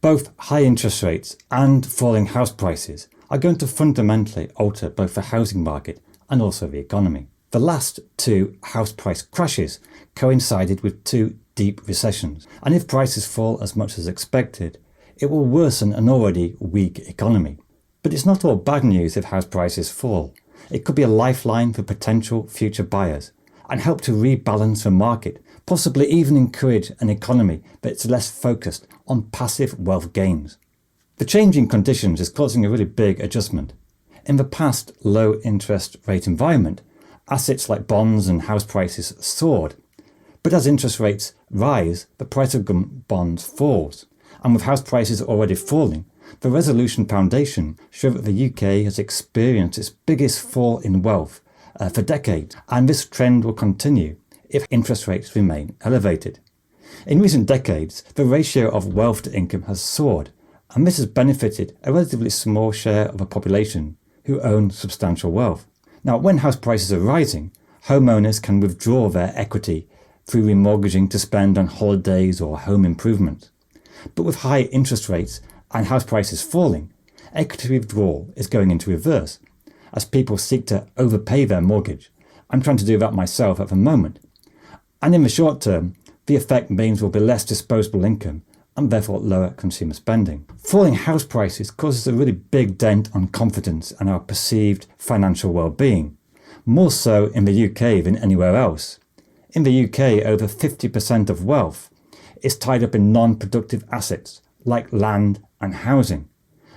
Both high interest rates and falling house prices are going to fundamentally alter both the housing market and also the economy. The last two house price crashes coincided with two deep recessions, and if prices fall as much as expected, it will worsen an already weak economy. But it's not all bad news if house prices fall. It could be a lifeline for potential future buyers and help to rebalance the market, possibly even encourage an economy that's less focused on passive wealth gains. The changing conditions is causing a really big adjustment. In the past low interest rate environment, assets like bonds and house prices soared. But as interest rates rise, the price of bonds falls. And with house prices already falling, the Resolution Foundation show that the UK has experienced its biggest fall in wealth for decades, and this trend will continue if interest rates remain elevated. In recent decades, the ratio of wealth to income has soared, and this has benefited a relatively small share of the population who own substantial wealth. Now, when house prices are rising, homeowners can withdraw their equity through remortgaging to spend on holidays or home improvements. But with high interest rates and house prices falling, equity withdrawal is going into reverse, as people seek to overpay their mortgage. I'm trying to do that myself at the moment. And in the short term, the effect means there will be less disposable income and therefore lower consumer spending. Falling house prices causes a really big dent on confidence and our perceived financial well-being, more so in the UK than anywhere else. In the UK, over 50% of wealth is tied up in non-productive assets like land and housing,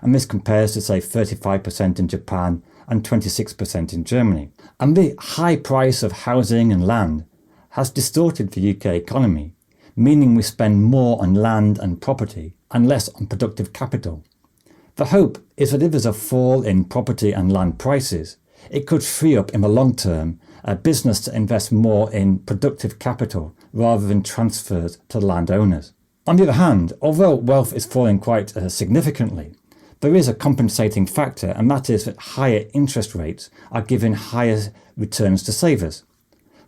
and this compares to say 35% in Japan and 26% in Germany. And the high price of housing and land has distorted the UK economy, meaning we spend more on land and property and less on productive capital. The hope is that if there's a fall in property and land prices, it could free up in the long term a business to invest more in productive capital rather than transfers to landowners. On the other hand, although wealth is falling quite significantly, there is a compensating factor, and that is that higher interest rates are giving higher returns to savers.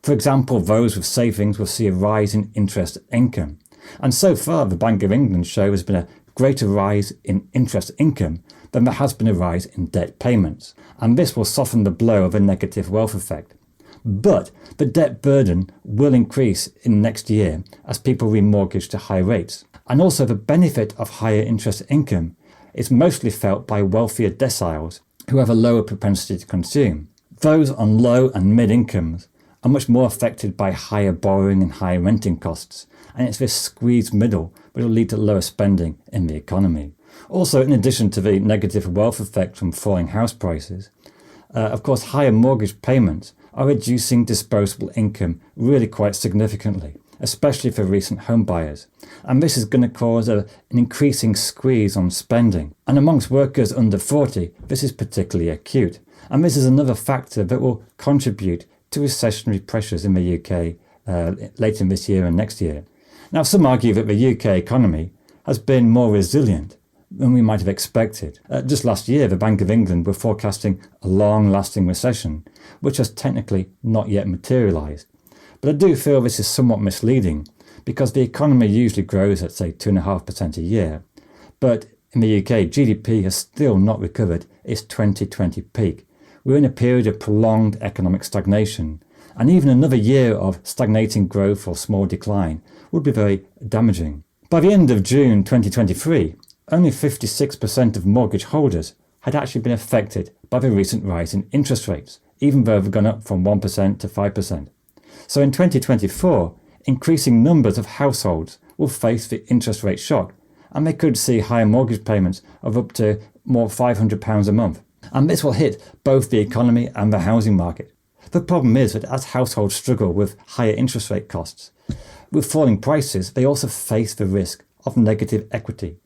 For example, those with savings will see a rise in interest income. And so far, the Bank of England show has been a greater rise in interest income than there has been a rise in debt payments. And this will soften the blow of a negative wealth effect. But the debt burden will increase in next year as people remortgage to high rates. And also the benefit of higher interest income is mostly felt by wealthier deciles who have a lower propensity to consume. Those on low and mid incomes are much more affected by higher borrowing and higher renting costs, and it's this squeezed middle that will lead to lower spending in the economy. Also, in addition to the negative wealth effect from falling house prices, of course higher mortgage payments are reducing disposable income really quite significantly, especially for recent home buyers. And this is going to cause an increasing squeeze on spending. And amongst workers under 40, this is particularly acute. And this is another factor that will contribute to recessionary pressures in the UK later in this year and next year. Now, some argue that the UK economy has been more resilient than we might have expected. Just last year, the Bank of England were forecasting a long-lasting recession, which has technically not yet materialised. But I do feel this is somewhat misleading, because the economy usually grows at, say, 2.5% a year. But in the UK, GDP has still not recovered its 2020 peak. We're in a period of prolonged economic stagnation, and even another year of stagnating growth or small decline would be very damaging. By the end of June 2023, only 56% of mortgage holders had actually been affected by the recent rise in interest rates, even though they've gone up from 1% to 5%. So in 2024, increasing numbers of households will face the interest rate shock, and they could see higher mortgage payments of up to more £500 a month. And this will hit both the economy and the housing market. The problem is that as households struggle with higher interest rate costs, with falling prices, they also face the risk of negative equity,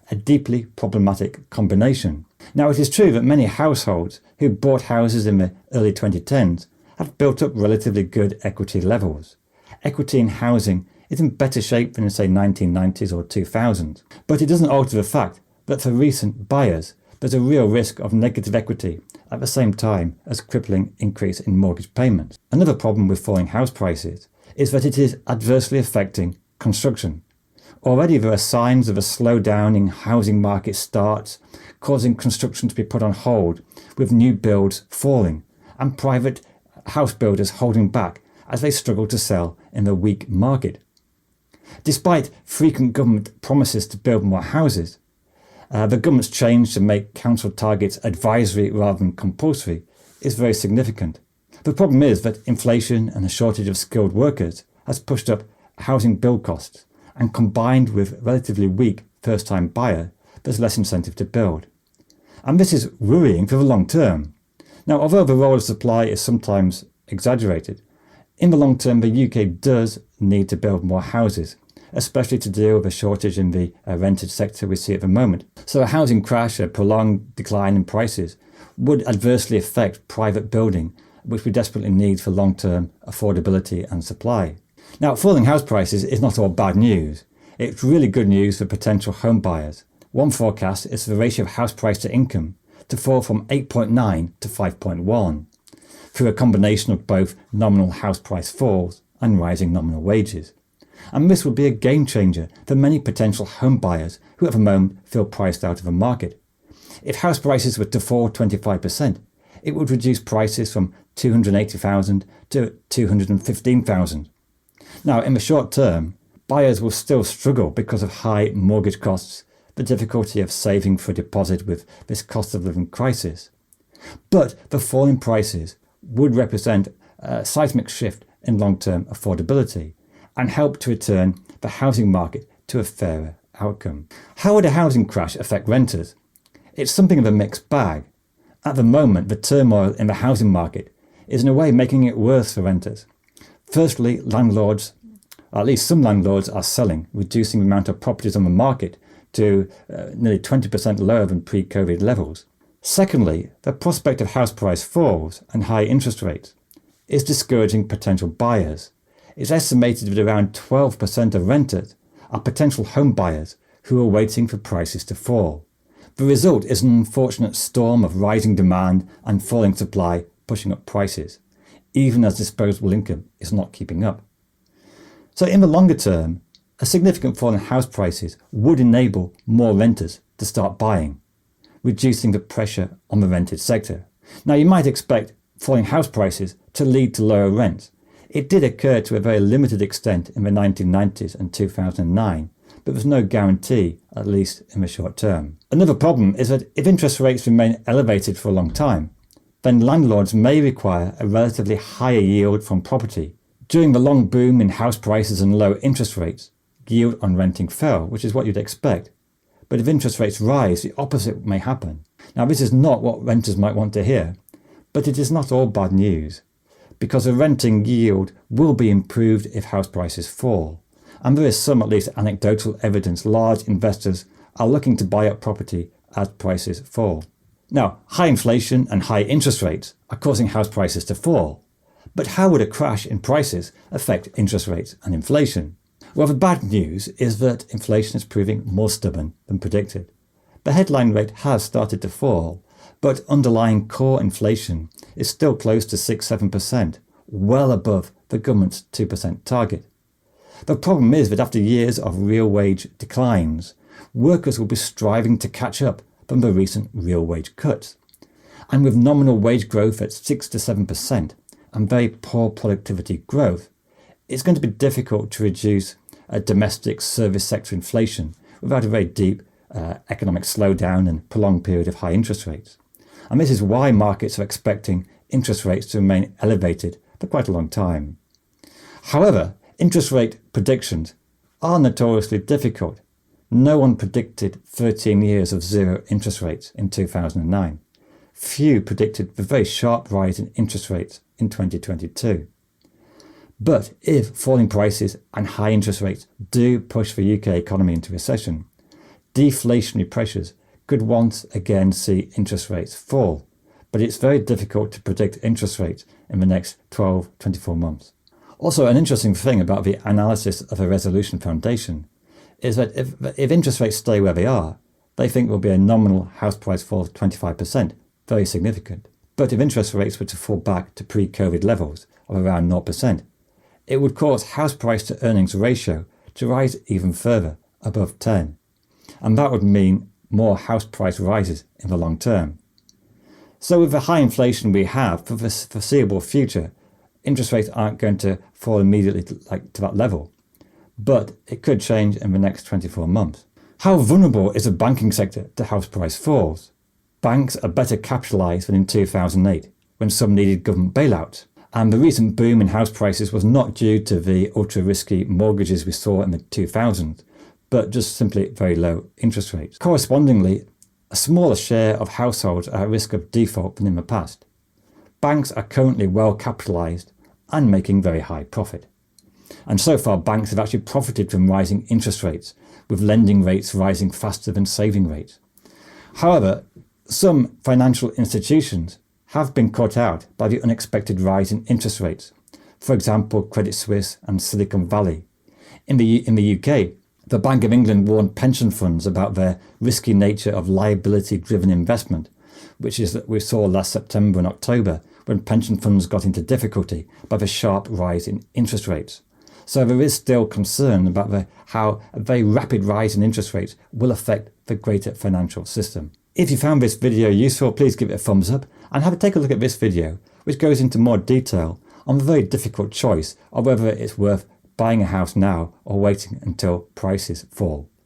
a deeply problematic combination. Now, it is true that many households who bought houses in the early 2010s have built up relatively good equity levels. Equity in housing is in better shape than in, say, 1990s or 2000s. But it doesn't alter the fact that for recent buyers, there's a real risk of negative equity at the same time as crippling increase in mortgage payments. Another problem with falling house prices is that it is adversely affecting construction. Already there are signs of a slowdown in housing market starts, causing construction to be put on hold, with new builds falling and private house builders holding back as they struggle to sell in the weak market. Despite frequent government promises to build more houses, the government's change to make council targets advisory rather than compulsory is very significant. The problem is that inflation and a shortage of skilled workers has pushed up housing build costs, and combined with relatively weak first-time buyer, there's less incentive to build. And this is worrying for the long term. Now, although the role of supply is sometimes exaggerated, in the long term the UK does need to build more houses, especially to deal with a shortage in the rented sector we see at the moment. So a housing crash, a prolonged decline in prices, would adversely affect private building, which we desperately need for long-term affordability and supply. Now, falling house prices is not all bad news. It's really good news for potential home buyers. One forecast is for the ratio of house price to income to fall from 8.9 to 5.1, through a combination of both nominal house price falls and rising nominal wages. And this would be a game changer for many potential home buyers who at the moment feel priced out of the market. If house prices were to fall 25%, it would reduce prices from $280,000 to $215,000. Now, in the short term, buyers will still struggle because of high mortgage costs, the difficulty of saving for a deposit with this cost of living crisis. But the fall in prices would represent a seismic shift in long-term affordability and help to return the housing market to a fairer outcome. How would a housing crash affect renters? It's something of a mixed bag. At the moment, the turmoil in the housing market is in a way making it worse for renters. Firstly, landlords, at least some landlords, are selling, reducing the amount of properties on the market to nearly 20% lower than pre-COVID levels. Secondly, the prospect of house price falls and high interest rates is discouraging potential buyers. It's estimated that around 12% of renters are potential home buyers who are waiting for prices to fall. The result is an unfortunate storm of rising demand and falling supply pushing up prices, even as disposable income is not keeping up. So in the longer term, a significant fall in house prices would enable more renters to start buying, reducing the pressure on the rented sector. Now, you might expect falling house prices to lead to lower rents. It did occur to a very limited extent in the 1990s and 2009, but there's no guarantee, at least in the short term. Another problem is that if interest rates remain elevated for a long time, then landlords may require a relatively higher yield from property. During the long boom in house prices and low interest rates, yield on renting fell, which is what you'd expect. But if interest rates rise, the opposite may happen. Now, this is not what renters might want to hear, but it is not all bad news, because the renting yield will be improved if house prices fall. And there is some, at least anecdotal evidence, large investors are looking to buy up property as prices fall. Now, high inflation and high interest rates are causing house prices to fall. But how would a crash in prices affect interest rates and inflation? Well, the bad news is that inflation is proving more stubborn than predicted. The headline rate has started to fall, but underlying core inflation is still close to 6-7%, well above the government's 2% target. The problem is that after years of real wage declines, workers will be striving to catch up from the recent real wage cuts. And with nominal wage growth at 6 to 7% and very poor productivity growth, it's going to be difficult to reduce domestic service sector inflation without a very deep economic slowdown and prolonged period of high interest rates. And this is why markets are expecting interest rates to remain elevated for quite a long time. However, interest rate predictions are notoriously difficult. No one predicted 13 years of zero interest rates in 2009. Few predicted the very sharp rise in interest rates in 2022. But if falling prices and high interest rates do push the UK economy into recession, deflationary pressures could once again see interest rates fall. But it's very difficult to predict interest rates in the next 12-24 months. Also, an interesting thing about the analysis of a resolution foundation is that if interest rates stay where they are, they think there will be a nominal house price fall of 25%, very significant. But if interest rates were to fall back to pre-COVID levels of around 0%, it would cause house price to earnings ratio to rise even further above 10. And that would mean more house price rises in the long term. So with the high inflation we have for the foreseeable future, interest rates aren't going to fall immediately to that level. But it could change in the next 24 months. How vulnerable is the banking sector to house price falls? Banks are better capitalised than in 2008, when some needed government bailouts. And the recent boom in house prices was not due to the ultra-risky mortgages we saw in the 2000s, but just simply very low interest rates. Correspondingly, a smaller share of households are at risk of default than in the past. Banks are currently well capitalised and making very high profit. And so far, banks have actually profited from rising interest rates, with lending rates rising faster than saving rates. However, some financial institutions have been caught out by the unexpected rise in interest rates. For example, Credit Suisse and Silicon Valley. In the UK, the Bank of England warned pension funds about their risky nature of liability-driven investment, which is that we saw last September and October when pension funds got into difficulty by the sharp rise in interest rates. So there is still concern about how a very rapid rise in interest rates will affect the greater financial system. If you found this video useful, please give it a thumbs up and take a look at this video, which goes into more detail on the very difficult choice of whether it's worth buying a house now or waiting until prices fall.